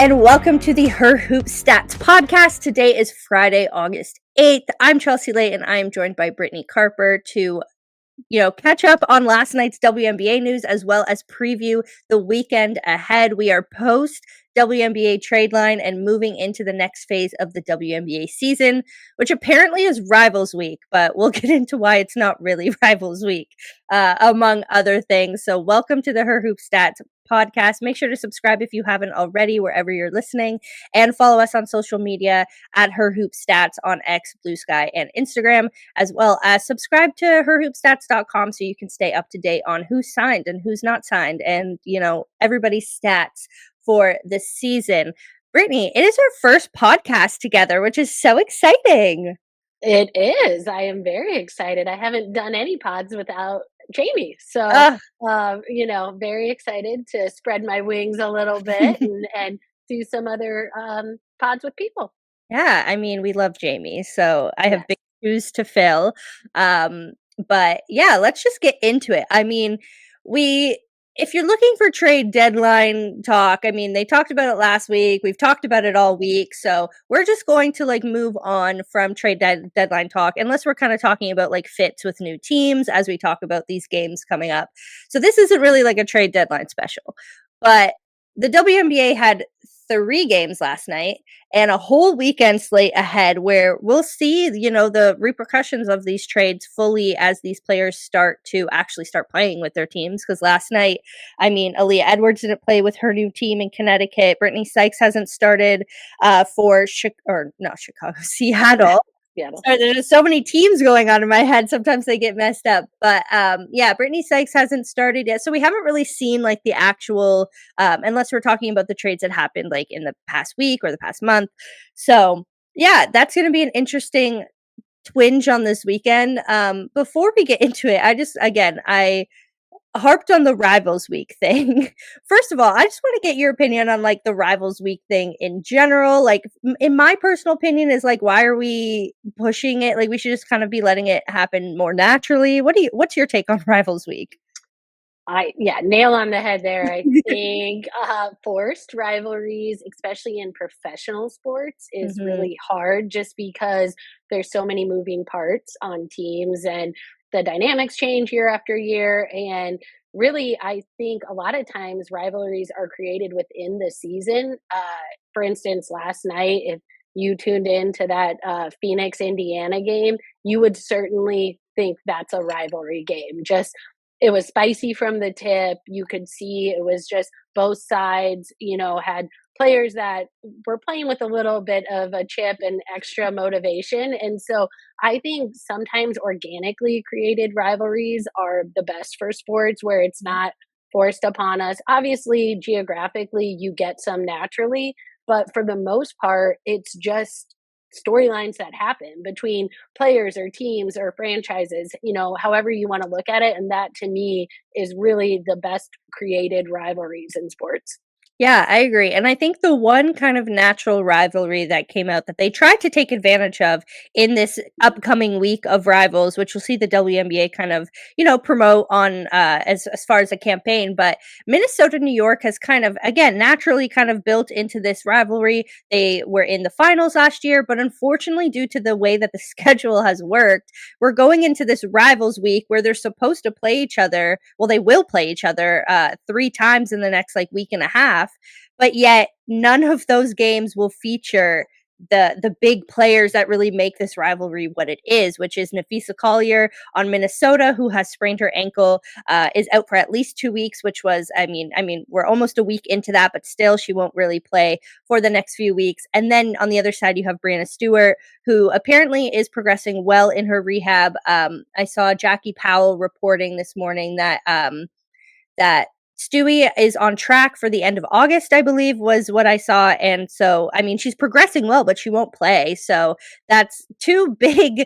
and welcome to the Her Hoop Stats podcast. Today is Friday, August 8th. I'm Chelsea Leite, and I am joined by Brittany Carper to catch up on last night's WNBA news as well as preview the weekend ahead. We are post WNBA trade line and moving into the next phase of the WNBA season, which apparently is Rivals Week, but we'll get into why it's not really Rivals Week, among other things. So welcome to the Her Hoop Stats podcast. Make sure to subscribe if you haven't already, wherever you're listening, and follow us on social media at Her Hoop Stats on X, Blue Sky, and Instagram, as well as subscribe to herhoopstats.com so you can stay up to date on who's signed and who's not signed and, everybody's stats for the season. Brittany, it is our first podcast together, which is so exciting. It is. I am very excited. I haven't done any pods without Jamie. So, very excited to spread my wings a little bit and do some other pods with people. Yeah, I mean, we love Jamie, so I have big shoes to fill. But yeah, let's just get into it. I mean, if you're looking for trade deadline talk, I mean, they talked about it last week. We've talked about it all week. So we're just going to move on from trade deadline talk, unless we're kind of talking about fits with new teams as we talk about these games coming up. So this isn't really a trade deadline special, but the WNBA had 3 games last night and a whole weekend slate ahead where we'll see, the repercussions of these trades fully as these players start playing with their teams. Because last night, I mean, Aaliyah Edwards didn't play with her new team in Connecticut. Brittany Sykes hasn't started for Seattle. Sorry, there's just so many teams going on in my head. Sometimes they get messed up. But Brittany Sykes hasn't started yet. So we haven't really seen the actual, unless we're talking about the trades that happened in the past week or the past month. So yeah, that's going to be an interesting twinge on this weekend. Before we get into it, I harped on the Rivals Week thing. First of all, I just want to get your opinion on the Rivals Week thing in general. In my personal opinion is why are we pushing it? We should just kind of be letting it happen more naturally. What's your take on Rivals Week? Nail on the head there. I think forced rivalries, especially in professional sports, is really hard just because there's so many moving parts on teams and the dynamics change year after year. And really, I think a lot of times rivalries are created within the season. For instance, last night, if you tuned into that Phoenix, Indiana game, you would certainly think that's a rivalry game. It was spicy from the tip. You could see it was just both sides, had players that were playing with a little bit of a chip and extra motivation. And so I think sometimes organically created rivalries are the best for sports where it's not forced upon us. Obviously, geographically, you get some naturally, but for the most part, it's just storylines that happen between players or teams or franchises, however you want to look at it. And that to me is really the best created rivalries in sports. Yeah, I agree. And I think the one kind of natural rivalry that came out that they tried to take advantage of in this upcoming week of rivals, which we'll see the WNBA kind of, promote on as far as a campaign. But Minnesota, New York has kind of, again, naturally kind of built into this rivalry. They were in the finals last year, but unfortunately, due to the way that the schedule has worked, we're going into this rivals week where they're supposed to play each other. Well, they will play each other 3 times in the next week and a half. But yet none of those games will feature the big players that really make this rivalry what it is, which is Napheesa Collier on Minnesota, who has sprained her ankle, is out for at least 2 weeks, which was, I mean, we're almost a week into that, but still she won't really play for the next few weeks. And then on the other side, you have Brianna Stewart, who apparently is progressing well in her rehab. I saw Jackie Powell reporting this morning that Stewie is on track for the end of August, I believe, was what I saw. And so, I mean, she's progressing well, but she won't play. So that's 2 big,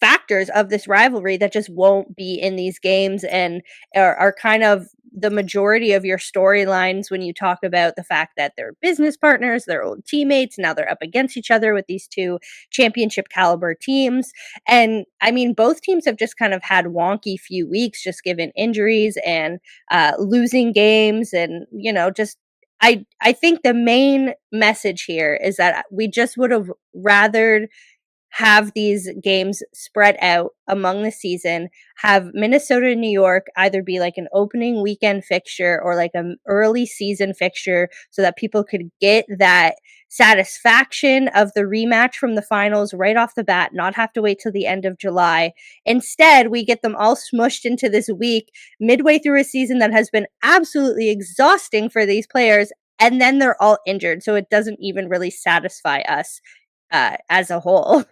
factors of this rivalry that just won't be in these games and are kind of the majority of your storylines when you talk about the fact that they're business partners, they're old teammates, now they're up against each other with these two championship caliber teams. And I mean, both teams have just kind of had wonky few weeks, just given injuries and losing games, and just I think the main message here is that we just would have rather have these games spread out among the season, have Minnesota and New York either be like an opening weekend fixture or like an early season fixture so that people could get that satisfaction of the rematch from the finals right off the bat, not have to wait till the end of July. Instead, we get them all smushed into this week midway through a season that has been absolutely exhausting for these players, and then they're all injured, so it doesn't even really satisfy us as a whole.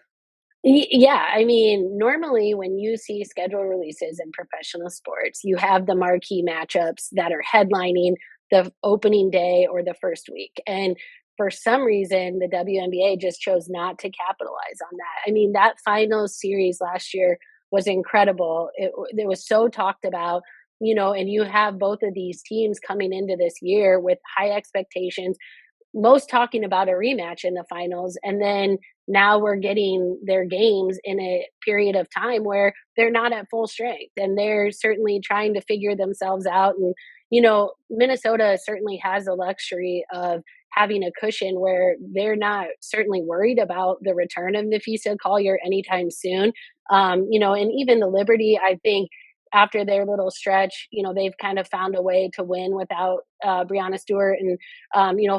Yeah, I mean, normally when you see schedule releases in professional sports, you have the marquee matchups that are headlining the opening day or the first week. And for some reason, the WNBA just chose not to capitalize on that. I mean, that finals series last year was incredible. It was so talked about, and you have both of these teams coming into this year with high expectations, most talking about a rematch in the finals, and then now we're getting their games in a period of time where they're not at full strength and they're certainly trying to figure themselves out. And Minnesota certainly has the luxury of having a cushion where they're not certainly worried about the return of Nafisa Collier anytime soon. And even the Liberty, I think after their little stretch, they've kind of found a way to win without Brianna Stewart. And,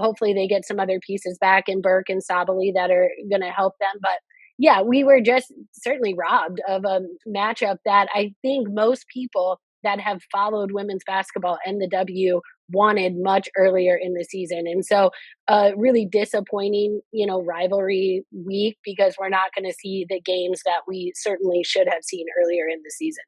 hopefully they get some other pieces back in Burke and Sabali that are going to help them. But yeah, we were just certainly robbed of a matchup that I think most people that have followed women's basketball and the W wanted much earlier in the season. And so really disappointing, rivalry week, because we're not going to see the games that we certainly should have seen earlier in the season.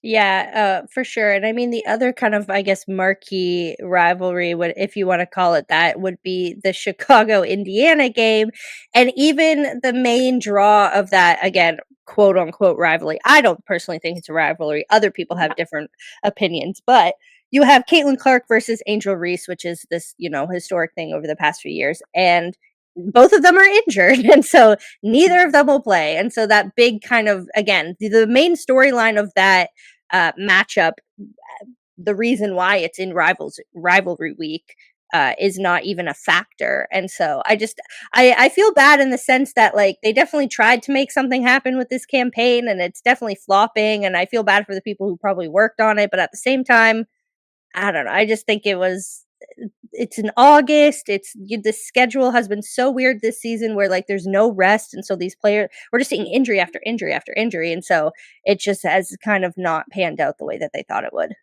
Yeah, for sure. And I mean, the other kind of, I guess, marquee rivalry, would, if you want to call it that, would be the Chicago Indiana game. And even the main draw of that, again, quote unquote rivalry. I don't personally think it's a rivalry. Other people have different opinions, but you have Caitlin Clark versus Angel Reese, which is this, historic thing over the past few years. And both of them are injured. And so neither of them will play. And so that big kind of, again, the main storyline of that matchup, the reason why it's in rivalry week is not even a factor. And so I feel bad in the sense that, like, they definitely tried to make something happen with this campaign and it's definitely flopping, and I feel bad for the people who probably worked on it, but at the same time, I don't know, I just think it's in August. The schedule has been so weird this season where, like, there's no rest, and so these players, we're just seeing injury after injury after injury, and so it just has kind of not panned out the way that they thought it would.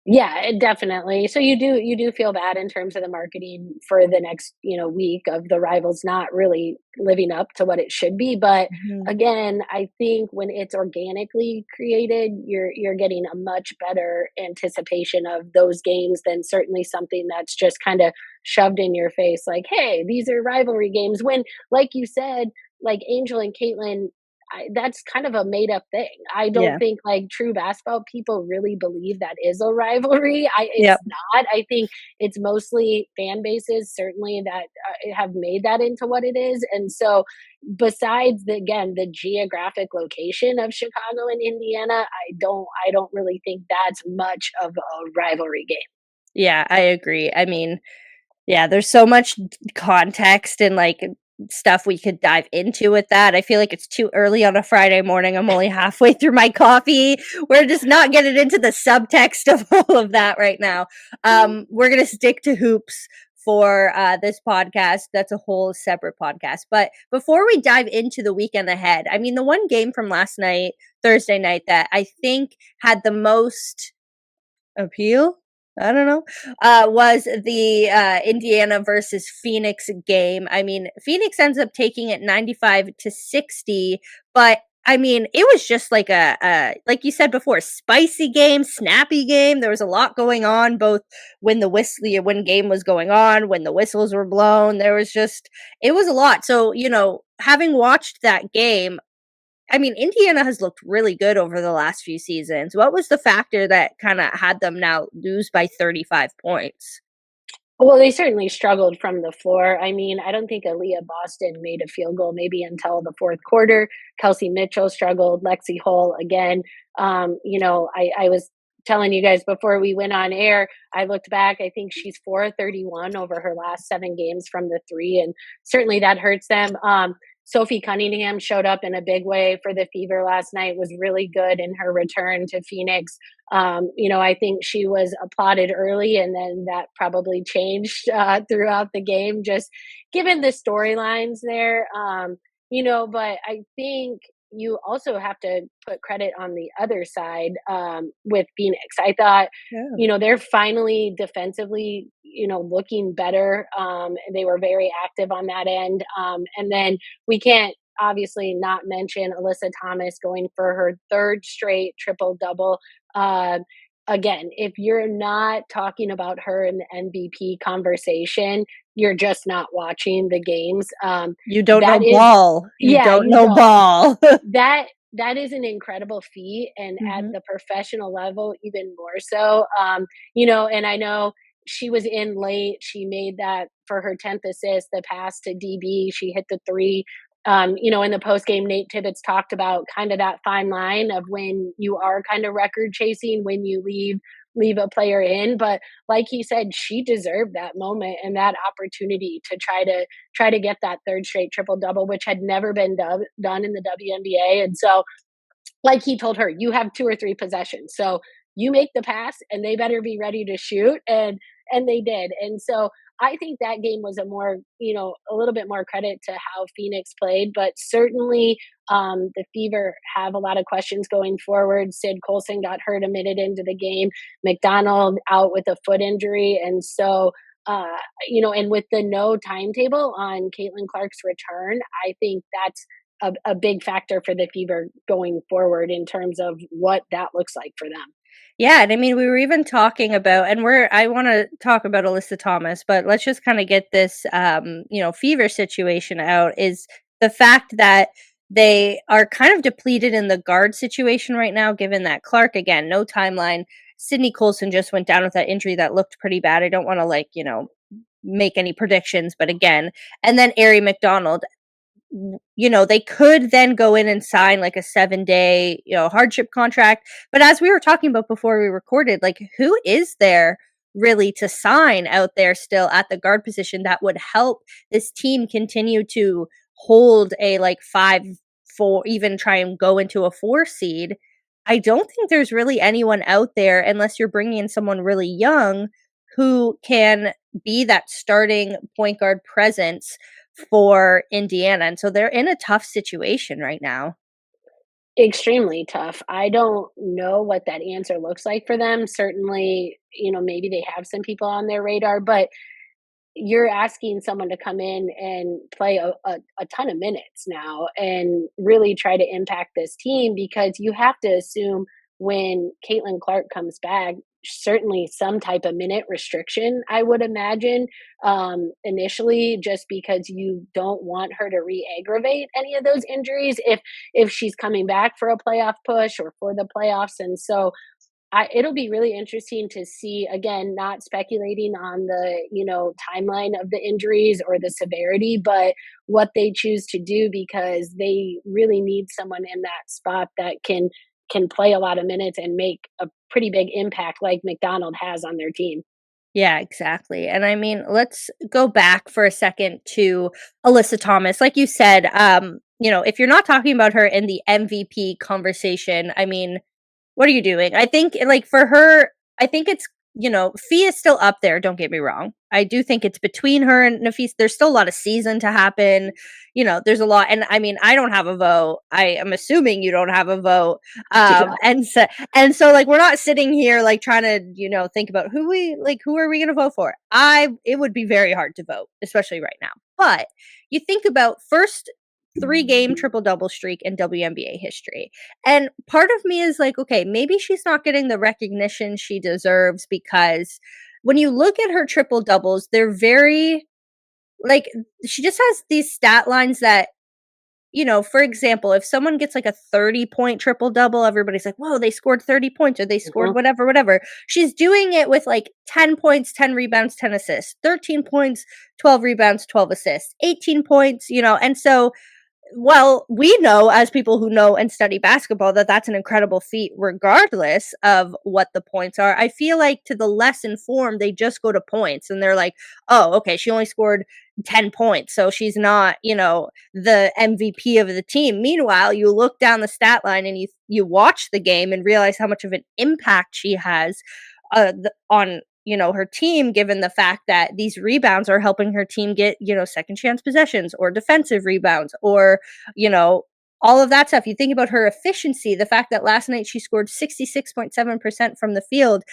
Yeah, definitely. So you do feel bad in terms of the marketing for the next, week of the rivals not really living up to what it should be. But Mhm. again, I think when it's organically created, you're getting a much better anticipation of those games than certainly something that's just kind of shoved in your face like, hey, these are rivalry games. When, like you said, like Angel and Caitlin, that's kind of a made up thing. I don't Yeah. think like true basketball people really believe that is a rivalry. It's Yep. not. I think it's mostly fan bases, certainly, that have made that into what it is. And so, besides the geographic location of Chicago and Indiana, I don't really think that's much of a rivalry game. Yeah, I agree. I mean, yeah, there's so much context and, like, stuff we could dive into with that. I feel like it's too early on a Friday morning. I'm only halfway through my coffee. We're just not getting into the subtext of all of that right now. We're gonna stick to hoops for this podcast. That's a whole separate podcast. But before we dive into the weekend ahead, I mean, the one game from last night, Thursday night, that I think had the most appeal, I don't know, was the Indiana versus Phoenix game. I mean, Phoenix ends up taking it 95-60, but I mean, it was just like like you said before, spicy game, snappy game. There was a lot going on, both when game was going on, when the whistles were blown. It was a lot. So, having watched that game, I mean, Indiana has looked really good over the last few seasons. What was the factor that kind of had them now lose by 35 points? Well, they certainly struggled from the floor. I mean, I don't think Aaliyah Boston made a field goal maybe until the fourth quarter. Kelsey Mitchell struggled. Lexi Hull again. I was telling you guys before we went on air, I looked back. I think she's 4-31 over her last 7 games from the three, and certainly that hurts them. Sophie Cunningham showed up in a big way for the Fever last night, was really good in her return to Phoenix. I think she was applauded early, and then that probably changed throughout the game, just given the storylines there. But I think you also have to put credit on the other side with Phoenix. I thought, Yeah. they're finally defensively, looking better. They were very active on that end. And then we can't obviously not mention Alyssa Thomas going for her third straight triple double. Uh, Again, if you're not talking about her in the MVP conversation, you're just not watching the games. You don't know That is, ball. You yeah, don't you know don't. ball. That is an incredible feat, and at Mhm. the professional level, even more so. And I know she was in late. She made that for her 10th assist, the pass to DB. She hit the three. In the post game, Nate Tibbetts talked about kind of that fine line of when you are kind of record chasing, when you leave a player in. But like he said, she deserved that moment and that opportunity to try to get that third straight triple double, which had never been done in the WNBA. And so, like he told her, you have two or three possessions. So you make the pass and they better be ready to shoot. And they did. And so I think that game was a little bit more credit to how Phoenix played, but certainly the Fever have a lot of questions going forward. Sid Colson got hurt a minute into the game. McDonald out with a foot injury. And so, and with the no timetable on Caitlin Clark's return, I think that's a big factor for the Fever going forward in terms of what that looks like for them. Yeah, and I mean, we were even talking about, and I want to talk about Alyssa Thomas, but let's just kind of get this, Fever situation out. Is the fact that they are kind of depleted in the guard situation right now, given that Clark again, no timeline. Sydney Colson just went down with that injury that looked pretty bad. I don't want to make any predictions, but again, and then Ari McDonald. They could then go in and sign like a 7-day, hardship contract. But as we were talking about before we recorded, like who is there really to sign out there still at the guard position that would help this team continue to hold a like 5-4, even try and go into a 4 seed? I don't think there's really anyone out there unless you're bringing in someone really young who can be that starting point guard presence for Indiana, and so they're in a tough situation right now. Extremely tough. I don't know what that answer looks like for them. Certainly, maybe they have some people on their radar, but you're asking someone to come in and play a ton of minutes now and really try to impact this team, because you have to assume when Caitlin Clark comes back, certainly some type of minute restriction, I would imagine, initially, just because you don't want her to re-aggravate any of those injuries if she's coming back for a playoff push or for the playoffs. And so it'll be really interesting to see, again, not speculating on the timeline of the injuries or the severity, but what they choose to do, because they really need someone in that spot that can play a lot of minutes and make a pretty big impact like McDonald has on their team. Yeah, exactly. And I mean, let's go back for a second to Alyssa Thomas. Like you said, if you're not talking about her in the MVP conversation, I mean, what are you doing? I think, like, for her, I think it's, Fee is still up there, don't get me wrong. I do think it's between her and Nafis. There's still a lot of season to happen. There's a lot, and I mean, I don't have a vote. I am assuming you don't have a vote. Yeah. And so like we're not sitting here like trying to, think about who are we gonna vote for? It would be very hard to vote, especially right now. But you think about first 3-game triple double streak in WNBA history. And part of me is like, okay, maybe she's not getting the recognition she deserves, because when you look at her triple doubles, they're very like, she just has these stat lines that for example, if someone gets like a 30-point triple double, everybody's like, whoa, they scored 30 points or they scored Mhm. whatever, whatever. She's doing it with like 10 points, 10 rebounds, 10 assists, 13 points, 12 rebounds, 12 assists, 18 points, and so well, we know as people who know and study basketball that that's an incredible feat regardless of what the points are. I feel like to the less informed, they just go to points and they're like, "Oh, okay, she only scored 10 points, so she's not, the MVP of the team." Meanwhile, you look down the stat line and you watch the game and realize how much of an impact she has on her team, given the fact that these rebounds are helping her team get, second chance possessions or defensive rebounds or, you know, all of that stuff. You think about her efficiency, the fact that last night she scored 66.7% from the field.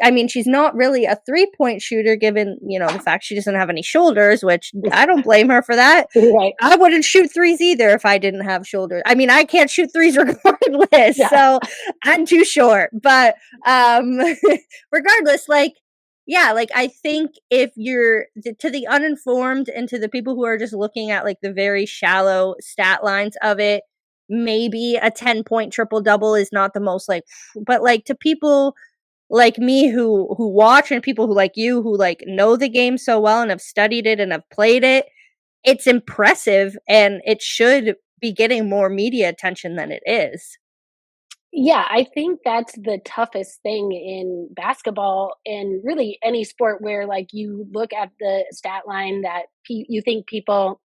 I mean, she's not really a 3-point shooter given, the fact she doesn't have any shoulders, which I don't blame her for that. Right. I wouldn't shoot threes either if I didn't have shoulders. I mean, I can't shoot threes regardless, Yeah. so I'm too short. But regardless, like, yeah, like I think if you're to the uninformed and to the people who are just looking at like the very shallow stat lines of it, maybe a 10-point triple double is not the most like, but like to people like me who watch and people who like you who like know the game so well and have studied it and have played it, it's impressive and it should be getting more media attention than it is. Yeah, I think that's the toughest thing in basketball and really any sport where like you look at the stat line that you think people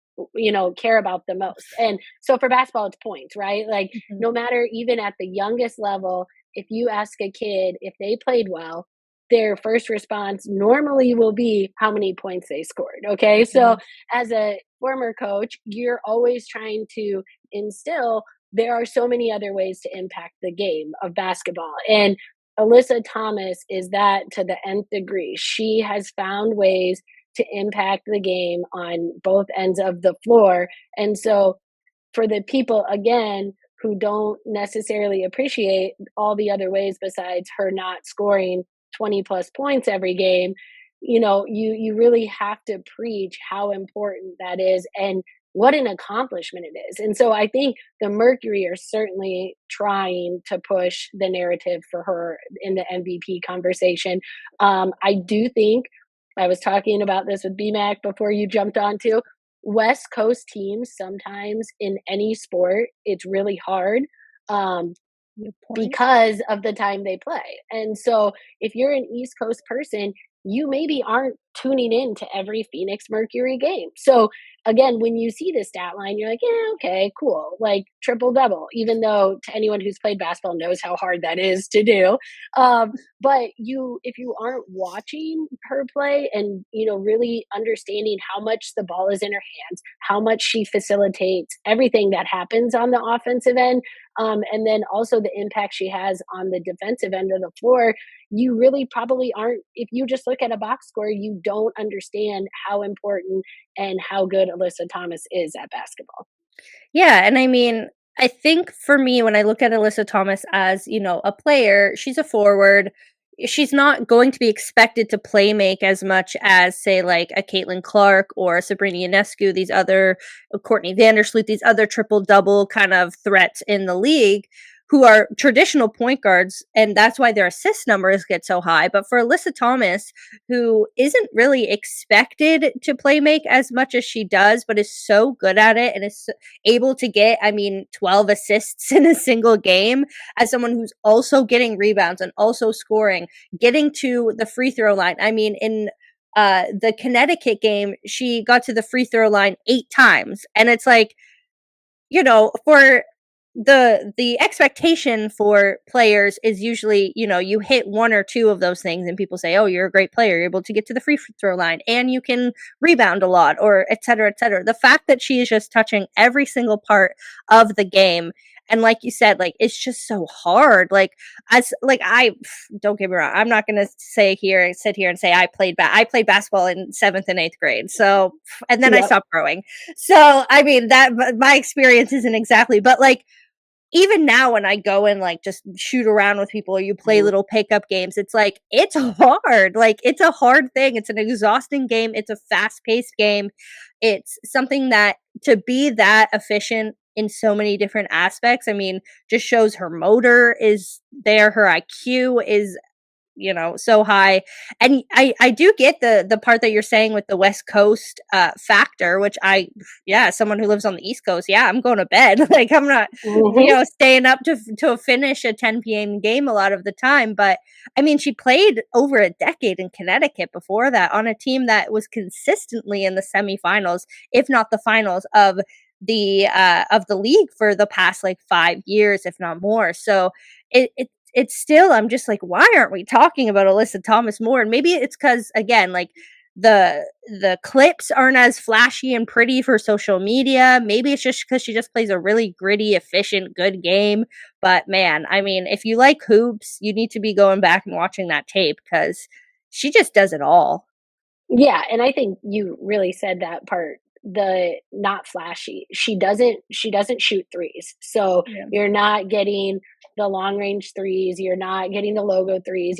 care about the most. And so for basketball it's points, right? Like Mhm, no matter even at the youngest level, if you ask a kid if they played well, their first response normally will be how many points they scored. Okay? So mhm. as a former coach, you're always trying to instill there are so many other ways to impact the game of basketball. And Alyssa Thomas is that to the nth degree. She has found ways to impact the game on both ends of the floor. And so, for the people, again, who don't necessarily appreciate all the other ways besides her not scoring 20 plus points every game, you really have to preach how important that is and what an accomplishment it is. And so I think the Mercury are certainly trying to push the narrative for her in the MVP conversation. I do think I was talking about this with BMAC before you jumped on to West Coast teams sometimes in any sport, it's really hard. Um, Good point. because of the time they play. And so if you're an East Coast person, you maybe aren't tuning in to every Phoenix Mercury game. So again, when you see the stat line, you're like, yeah, okay, cool. Like triple double, even though to anyone who's played basketball knows how hard that is to do. But if you aren't watching her play and, really understanding how much the ball is in her hands, how much she facilitates everything that happens on the offensive end, and then also the impact she has on the defensive end of the floor, you really probably aren't, if you just look at a box score, you don't understand how important and how good Alyssa Thomas is at basketball. Yeah, and I mean, I think for me, when I look at Alyssa Thomas as, a player, she's a forward. She's not going to be expected to play make as much as, say, like a Caitlin Clark or a Sabrina Ionescu, these other Courtney Vandersloot, these other triple double kind of threats in the league who are traditional point guards, and that's why their assist numbers get so high. But for Alyssa Thomas, who isn't really expected to play make as much as she does, but is so good at it and is able to get, I mean, 12 assists in a single game as someone who's also getting rebounds and also scoring, getting to the free throw line. I mean, in the Connecticut game, she got to the free throw line 8 times. And it's like, for the expectation for players is usually, you hit one or two of those things and people say, "Oh, you're a great player. You're able to get to the free throw line and you can rebound a lot," or et cetera, et cetera. The fact that she is just touching every single part of the game and like you said, like it's just so hard. Like as like I don't get me wrong, I'm not gonna sit here and say I played basketball in 7th and 8th grade. So and then I Yep. stopped growing. So I mean that my experience isn't exactly, but like even now when I go and like just shoot around with people or you play Mhm. little pickup games, it's like it's hard. Like it's a hard thing. It's an exhausting game. It's a fast-paced game. It's something that to be that efficient in so many different aspects. I mean, just shows her motor is there, her IQ is, so high. And I do get the part that you're saying with the West Coast factor, which yeah, someone who lives on the East Coast, yeah, I'm going to bed. Like I'm not, Hmm. staying up to finish a 10 p.m. game a lot of the time. But I mean, she played over a decade in Connecticut before that on a team that was consistently in the semifinals, if not the finals of the league for the past like 5 years, if not more. So it's still, I'm just like, why aren't we talking about Alyssa Thomas more? And maybe it's because, again, like the clips aren't as flashy and pretty for social media. Maybe it's just because she just plays a really gritty, efficient, good game. But man, I mean, if you like hoops, you need to be going back and watching that tape because she just does it all. Yeah, and I think you really said that part, the not flashy. She doesn't shoot threes. So Yeah. you're not getting the long range threes, you're not getting the logo threes.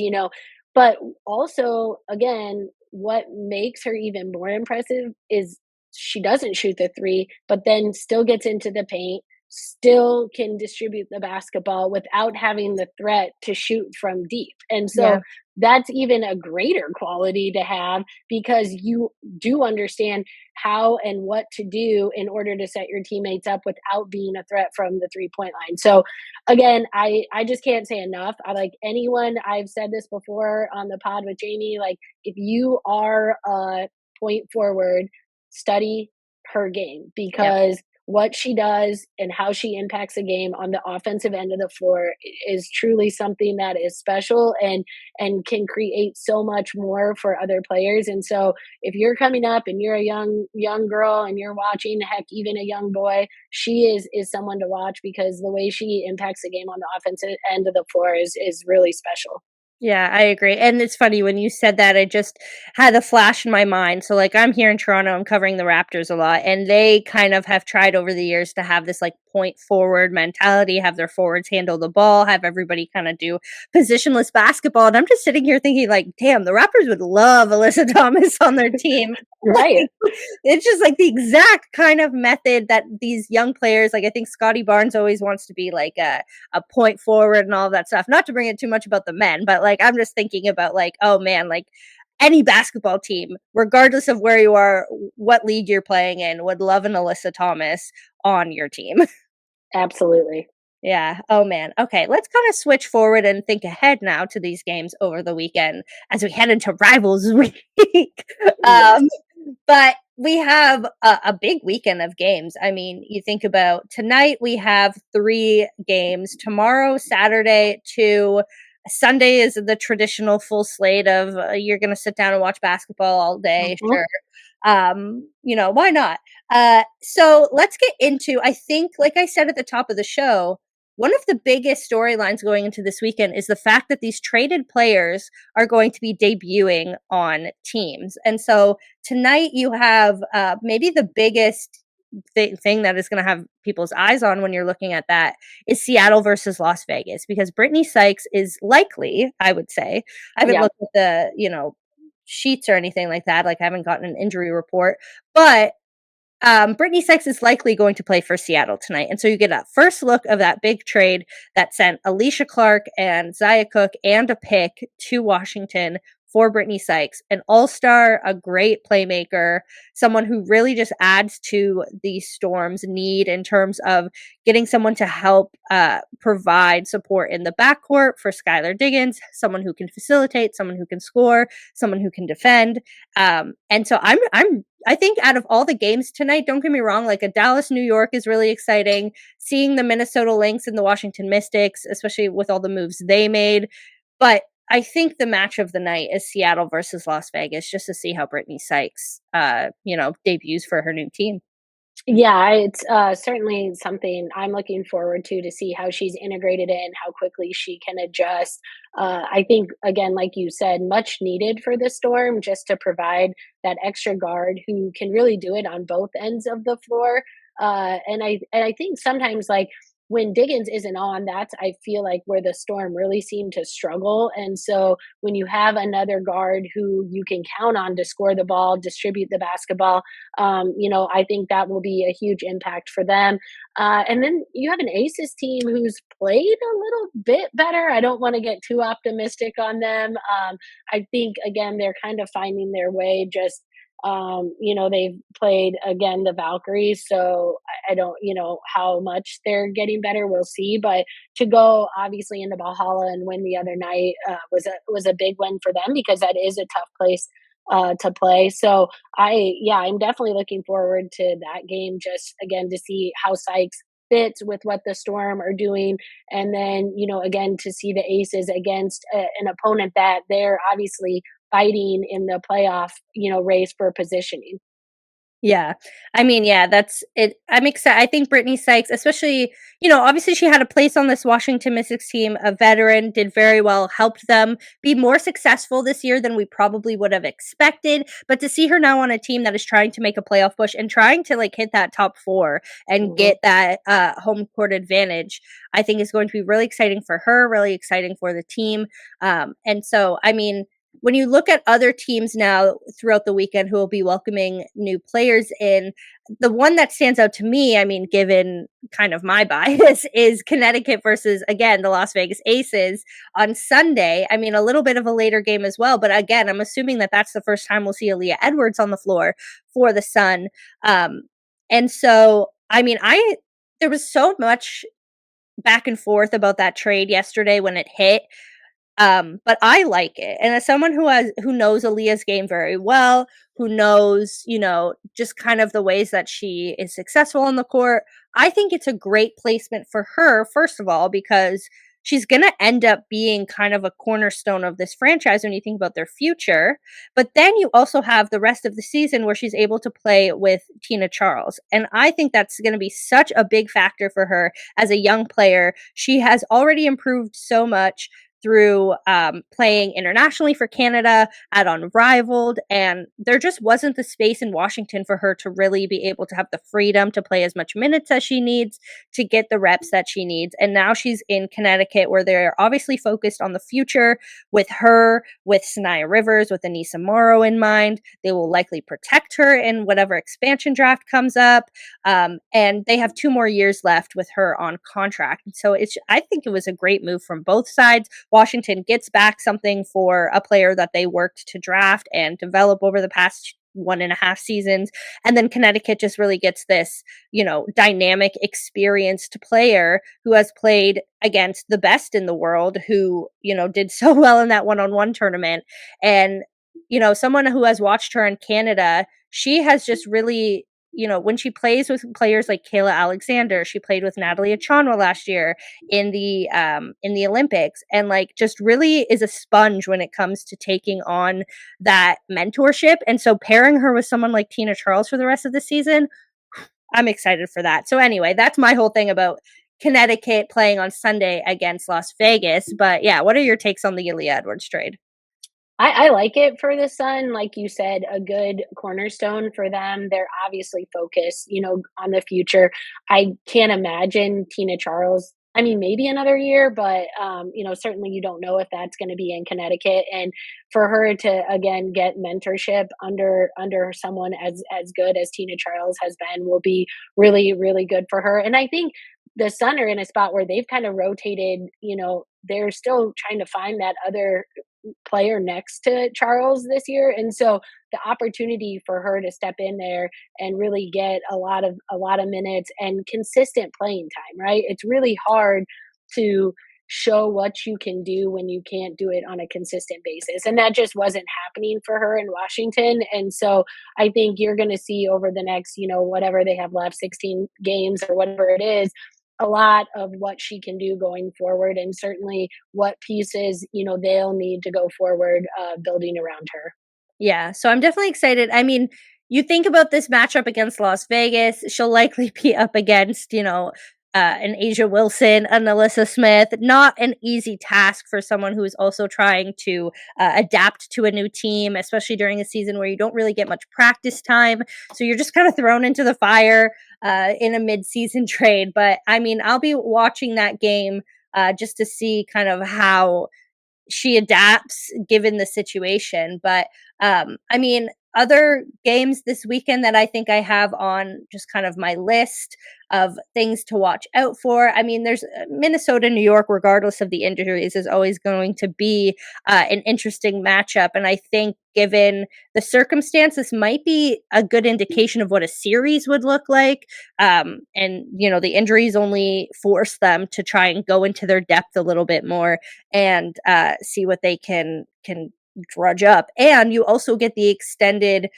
But also, again, what makes her even more impressive is she doesn't shoot the three, but then still gets into the paint, still can distribute the basketball without having the threat to shoot from deep. And so Yeah. that's even a greater quality to have, because you do understand how and what to do in order to set your teammates up without being a threat from the 3 point line. So again, I just can't say enough. I like anyone, I've said this before on the pod with Jamie, like if you are a point forward, study her game, Yep. because what she does and how she impacts a game on the offensive end of the floor is truly something that is special, and can create so much more for other players. And so if you're coming up and you're a young girl and you're watching, heck, even a young boy, she is someone to watch, because the way she impacts the game on the offensive end of the floor is really special. Yeah, I agree. And it's funny when you said that, I just had a flash in my mind. So, like, I'm here in Toronto, I'm covering the Raptors a lot, and they kind of have tried over the years to have this like point forward mentality, have their forwards handle the ball, have everybody kind of do positionless basketball. And I'm just sitting here thinking, like, damn, the Raptors would love Alyssa Thomas on their team. Right. It's just like the exact kind of method that these young players, like I think Scotty Barnes always wants to be like a point forward and all of that stuff. Not to bring it too much about the men, but like I'm just thinking about like, oh man, like any basketball team, regardless of where you are, what league you're playing in, would love an Alyssa Thomas on your team. Absolutely. Yeah. Oh man. Okay. Let's kind of switch forward and think ahead now to these games over the weekend as we head into rivals week. Yes. um, but we have a big weekend of games. I mean, you think about tonight, we have 3 games. Tomorrow, Saturday, 2. Sunday is the traditional full slate of you're going to sit down and watch basketball all day. Mhm. Sure. Why not? So let's get into, I think, like I said at the top of the show, one of the biggest storylines going into this weekend is the fact that these traded players are going to be debuting on teams. And so tonight you have maybe the biggest thing that is going to have people's eyes on when you're looking at that is Seattle versus Las Vegas, because Brittany Sykes is likely, I would say, I haven't Yeah. looked at the, sheets or anything like that. Like I haven't gotten an injury report, but Brittany Sykes is likely going to play for Seattle tonight. And so you get a first look of that big trade that sent Alicia Clark and Zaya Cook and a pick to Washington for Brittany Sykes, an all-star, a great playmaker, someone who really just adds to the Storm's need in terms of getting someone to help provide support in the backcourt for Skylar Diggins, someone who can facilitate, someone who can score, someone who can defend. And so I think out of all the games tonight, don't get me wrong, like a Dallas, New York is really exciting. Seeing the Minnesota Lynx and the Washington Mystics, especially with all the moves they made. But I think the match of the night is Seattle versus Las Vegas, just to see how Brittany Sykes, debuts for her new team. Yeah, it's certainly something I'm looking forward to see how she's integrated in, how quickly she can adjust. I think, again, like you said, much needed for the Storm, just to provide that extra guard who can really do it on both ends of the floor. And I think sometimes, like, when Diggins isn't on, that's, I feel like, where the Storm really seem to struggle. And so when you have another guard who you can count on to score the ball, distribute the basketball, I think that will be a huge impact for them. And then you have an Aces team who's played a little bit better. I don't want to get too optimistic on them. I think, again, they're kind of finding their way. Just they've played again the Valkyries, so I don't, how much they're getting better. We'll see. But to go obviously into Valhalla and win the other night was a big win for them, because that is a tough place to play. So I'm definitely looking forward to that game, just again to see how Sykes fits with what the Storm are doing, and then again to see the Aces against an opponent that they're obviously fighting in the playoff race for positioning. Yeah. I mean, yeah, that's it. I'm excited. I think Brittany Sykes, especially, obviously she had a place on this Washington Mystics team, a veteran, did very well, helped them be more successful this year than we probably would have expected. But to see her now on a team that is trying to make a playoff push and trying to like hit that top four and Hmm. get that home court advantage, I think is going to be really exciting for her, really exciting for the team. And so, I mean, when you look at other teams now throughout the weekend who will be welcoming new players in, the one that stands out to me, I mean, given kind of my bias, is Connecticut versus, again, the Las Vegas Aces on Sunday. I mean, a little bit of a later game as well, but again, I'm assuming that that's the first time we'll see Aaliyah Edwards on the floor for the Sun. And so, I mean, there was so much back and forth about that trade yesterday when it hit. But I like it. And as someone who knows Aaliyah's game very well, who knows, just kind of the ways that she is successful on the court, I think it's a great placement for her, first of all, because she's going to end up being kind of a cornerstone of this franchise when you think about their future. But then you also have the rest of the season where she's able to play with Tina Charles. And I think that's going to be such a big factor for her as a young player. She has already improved so much through playing internationally for Canada at Unrivaled, and there just wasn't the space in Washington for her to really be able to have the freedom to play as much minutes as she needs to get the reps that she needs. And now she's in Connecticut, where they're obviously focused on the future with her, with Sanaya Rivers, with Anissa Morrow in mind. They will likely protect her in whatever expansion draft comes up, and they have 2 more years left with her on contract. So I think it was a great move from both sides. Washington gets back something for a player that they worked to draft and develop over the past 1.5 seasons. And then Connecticut just really gets this, dynamic, experienced player who has played against the best in the world, who, did so well in that one-on-one tournament. And, someone who has watched her in Canada, she has just really, when she plays with players like Kayla Alexander, she played with Natalie Achonwa last year in the Olympics, and like just really is a sponge when it comes to taking on that mentorship. And so pairing her with someone like Tina Charles for the rest of the season, I'm excited for that. So anyway, that's my whole thing about Connecticut playing on Sunday against Las Vegas. But yeah, what are your takes on the Aaliyah Edwards trade? I like it for the Sun, like you said, a good cornerstone for them. They're obviously focused, on the future. I can't imagine Tina Charles. I mean, maybe another year, but certainly you don't know if that's going to be in Connecticut. And for her to again get mentorship under someone as good as Tina Charles has been will be really really good for her. And I think the Sun are in a spot where they've kind of rotated. They're still trying to find that other player next to Charles this year. And so the opportunity for her to step in there and really get a lot of minutes and consistent playing time, right? It's really hard to show what you can do when you can't do it on a consistent basis. And that just wasn't happening for her in Washington. And so I think you're going to see over the next, whatever they have left, 16 games or whatever it is, a lot of what she can do going forward, and certainly what pieces they'll need to go forward building around her. Yeah, so I'm definitely excited. I mean, you think about this matchup against Las Vegas, she'll likely be up against, an Asia Wilson, an Alyssa Smith. Not an easy task for someone who is also trying to adapt to a new team, especially during a season where you don't really get much practice time. So you're just kind of thrown into the fire in a mid-season trade. But I mean, I'll be watching that game just to see kind of how she adapts given the situation. But I mean, other games this weekend that I think I have on just kind of my list of things to watch out for. I mean, there's Minnesota, New York, regardless of the injuries, is always going to be an interesting matchup. And I think, given the circumstance, this might be a good indication of what a series would look like. And, you know, the injuries only force them to try and go into their depth a little bit more and see what they can drudge up. And you also get the extended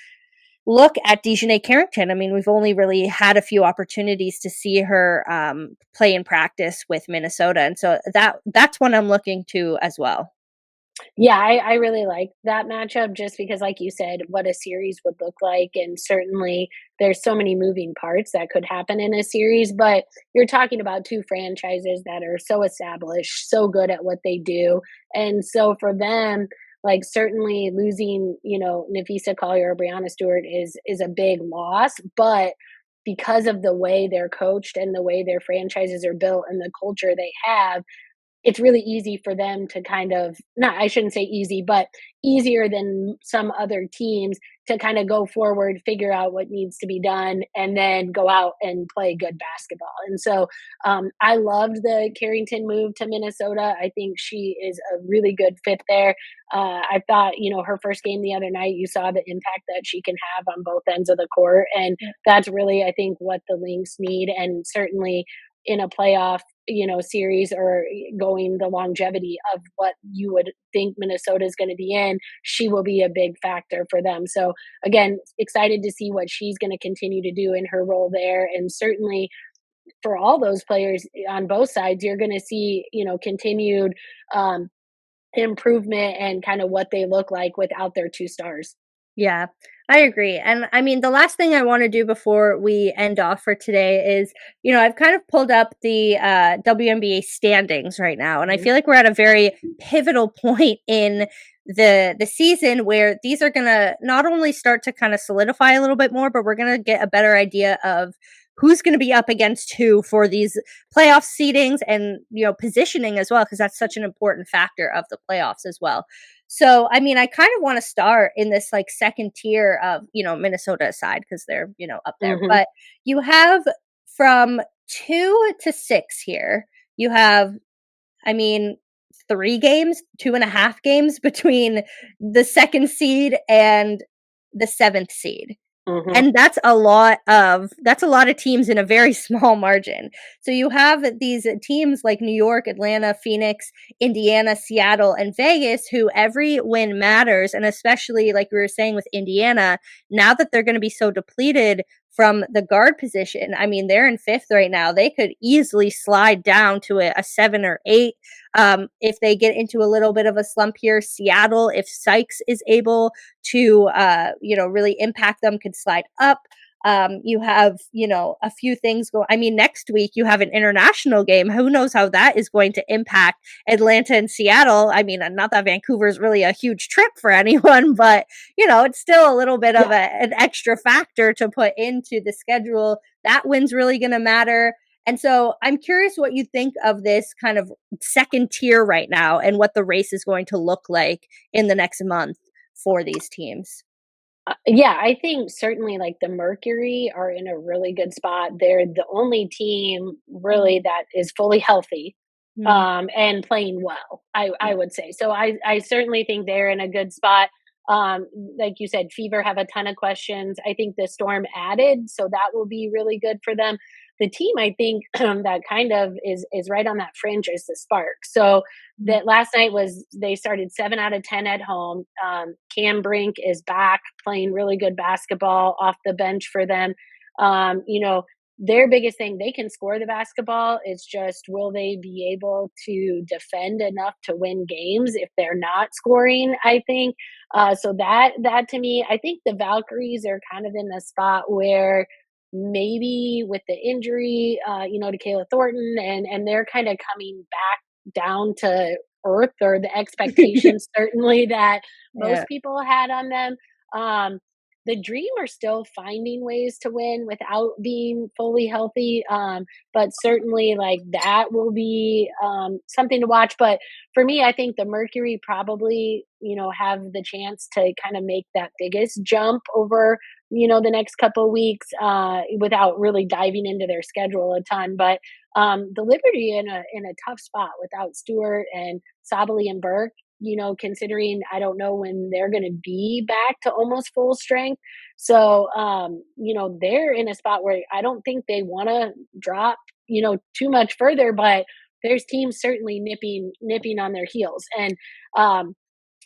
look at Dejanay Carrington. I mean, we've only really had a few opportunities to see her play in practice with Minnesota, and so that's one I'm looking to as well. Yeah, I really like that matchup just because, like you said, what a series would look like. And certainly there's so many moving parts that could happen in a series. But you're talking about two franchises that are so established, so good at what they do. And so for them, like certainly losing, Nafisa Collier or Brianna Stewart is a big loss. But because of the way they're coached and the way their franchises are built and the culture they have, it's really easy for them to kind of, not, I shouldn't say easy, but easier than some other teams to kind of go forward, figure out what needs to be done, and then go out and play good basketball. And so I loved the Carrington move to Minnesota. I think she is a really good fit there. I thought, her first game the other night, you saw the impact that she can have on both ends of the court. And that's really, I think, what the Lynx need. And certainly in a playoff, series, or going the longevity of what you would think Minnesota is going to be in, she will be a big factor for them. So again, excited to see what she's going to continue to do in her role there. And certainly for all those players on both sides, you're going to see, continued improvement and kind of what they look like without their two stars. Yeah, I agree. And I mean, the last thing I want to do before we end off for today is, I've kind of pulled up the WNBA standings right now, and I Mhm. feel like we're at a very pivotal point in the season where these are going to not only start to kind of solidify a little bit more, but we're going to get a better idea of who's going to be up against who for these playoff seedings and positioning as well, because that's such an important factor of the playoffs as well. So, I mean, I kind of want to start in this like second tier of, Minnesota aside because they're, up there. Mhm. But you have from 2 to 6 here. You have, I mean, 3 games, 2.5 games between the second seed and the seventh seed. Mhm. And that's a lot of teams in a very small margin. So you have these teams like New York, Atlanta, Phoenix, Indiana, Seattle, and Vegas who every win matters, and especially like we were saying with Indiana, now that they're going to be so depleted from the guard position. I mean, they're in 5th right now. They could easily slide down to a 7 or 8 if they get into a little bit of a slump here. Seattle, if Sykes is able to really impact them, could slide up. You have a few things go. I mean, next week you have an international game. Who knows how that is going to impact Atlanta and Seattle? I mean, not that Vancouver is really a huge trip for anyone, but it's still a little bit of Yeah. an extra factor to put into the schedule. That win's really going to matter. And so I'm curious what you think of this kind of second tier right now and what the race is going to look like in the next month for these teams. Yeah, I think certainly like the Mercury are in a really good spot. They're the only team really that is fully healthy Mm, and playing well. I yeah. would say so. I certainly think they're in a good spot. Like you said, Fever have a ton of questions. I think the Storm added, so that will be really good for them. The team I think that kind of is right on that fringe is the Spark. So Mm, that last night was they started 7 out of 10 at home. Cam Brink is back playing really good basketball off the bench for them. Their biggest thing, they can score the basketball. It's just will they be able to defend enough to win games if they're not scoring? I think so. That to me, I think the Valkyries are kind of in a spot where maybe with the injury, to Kayla Thornton, and they're kind of coming back down to earth, or the expectations certainly that Yeah. most people had on them. Um, the Dream are still finding ways to win without being fully healthy. But certainly, like, that will be something to watch. But for me, I think the Mercury probably, have the chance to kind of make that biggest jump over, the next couple of weeks, without really diving into their schedule a ton. But the Liberty in a tough spot without Stewart and Sabali and Burke. Considering I don't know when they're going to be back to almost full strength. So, they're in a spot where I don't think they want to drop, too much further, but there's teams certainly nipping on their heels. And,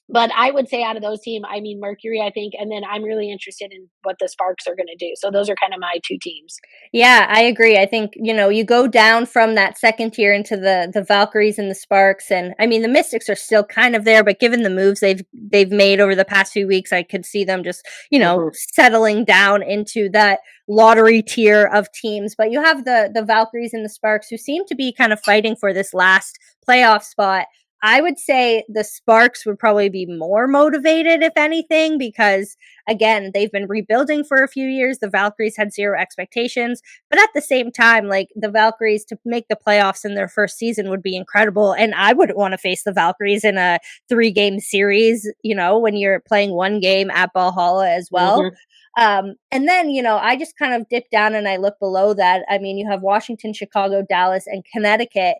but I would say out of those teams, I mean, Mercury, I think, and then I'm really interested in what the Sparks are going to do. So those are kind of my two teams. Yeah, I agree. I think, you go down from that second tier into the Valkyries and the Sparks, and I mean the Mystics are still kind of there, but given the moves they've made over the past few weeks, I could see them just, Mhm. settling down into that lottery tier of teams. But you have the Valkyries and the Sparks who seem to be kind of fighting for this last playoff spot. I would say the Sparks would probably be more motivated, if anything, because again, they've been rebuilding for a few years. The Valkyries had zero expectations. But at the same time, like, the Valkyries to make the playoffs in their first season would be incredible. And I wouldn't want to face the Valkyries in a 3-game series, when you're playing one game at Valhalla as well. Mhm. And then, I just kind of dip down and I look below that. I mean, you have Washington, Chicago, Dallas, and Connecticut.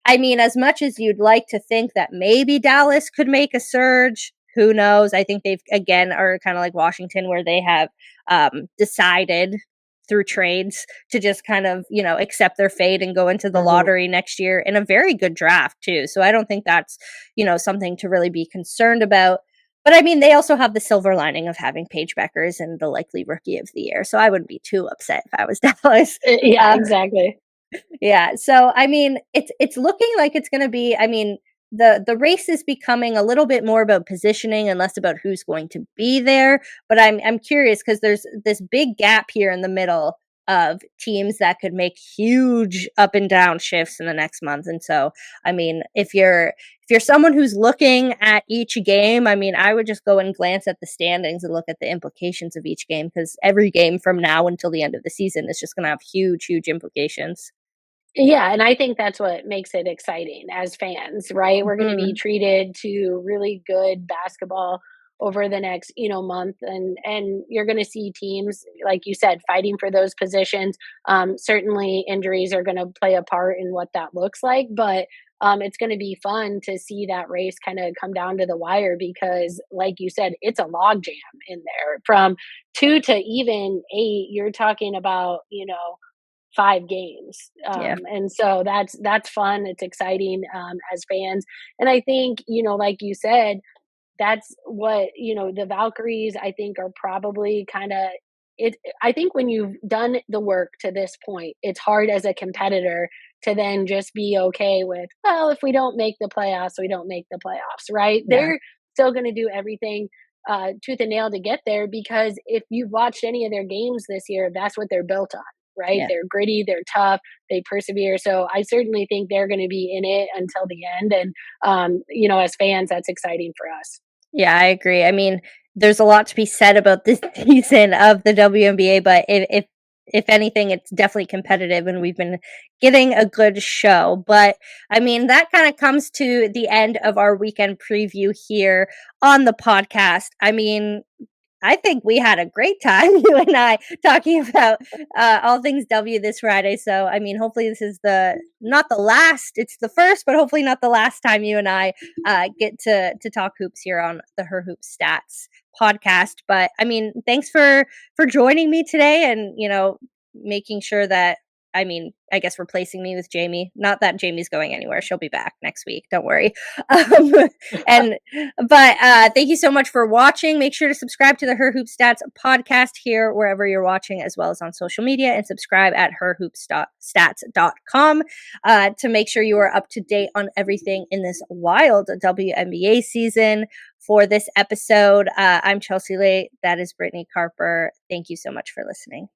I mean, as much as you'd like to think that maybe Dallas could make a surge, who knows? I think they've, again, are kind of like Washington, where they have decided through trades to just kind of, accept their fate and go into the Mhm. lottery next year in a very good draft, too. So I don't think that's, something to really be concerned about. But I mean, they also have the silver lining of having Paige Beckers and the likely rookie of the year. So I wouldn't be too upset if I was Dallas. Yeah, Uh, exactly. yeah. So I mean, it's looking like it's going to be. I mean, the race is becoming a little bit more about positioning and less about who's going to be there. But I'm curious because there's this big gap here in the middle of teams that could make huge up and down shifts in the next month. And so, I mean, if you're someone who's looking at each game, I mean, I would just go and glance at the standings and look at the implications of each game, because every game from now until the end of the season is just going to have huge, huge implications. Yeah, and I think that's what makes it exciting as fans, right? We're going to be Mhm. treated to really good basketball over the next, month, and you're going to see teams, like you said, fighting for those positions. Certainly injuries are going to play a part in what that looks like, but it's going to be fun to see that race kind of come down to the wire, because like you said, it's a logjam in there from 2 to even 8. You're talking about, 5 games. Yeah. And so that's fun. It's exciting, as fans. And I think, like you said, that's what, the Valkyries, I think, are probably kind of it. I think when you've done the work to this point, it's hard as a competitor to then just be okay with, well, if we don't make the playoffs, we don't make the playoffs, right? Yeah. They're still going to do everything tooth and nail to get there, because if you've watched any of their games this year, that's what they're built on, right? Yeah. They're gritty, they're tough, they persevere. So I certainly think they're going to be in it until the end. And, as fans, that's exciting for us. Yeah, I agree. I mean, there's a lot to be said about this season of the WNBA, but if anything, it's definitely competitive, and we've been getting a good show. But I mean, that kind of comes to the end of our weekend preview here on the podcast. I mean, I think we had a great time, you and I, talking about all things W this Friday. So, I mean, hopefully, this is the not the last. It's the first, but hopefully not the last time you and I get to talk hoops here on the Her Hoop Stats podcast. But I mean, thanks for joining me today, and making sure that, I mean, I guess replacing me with Jamie. Not that Jamie's going anywhere; she'll be back next week. Don't worry. Um, and but thank you so much for watching. Make sure to subscribe to the Her Hoop Stats podcast here wherever you're watching, as well as on social media, and subscribe at herhoopstats.com to make sure you are up to date on everything in this wild WNBA season. For this episode, I'm Chelsea Leite. That is Brittany Carper. Thank you so much for listening.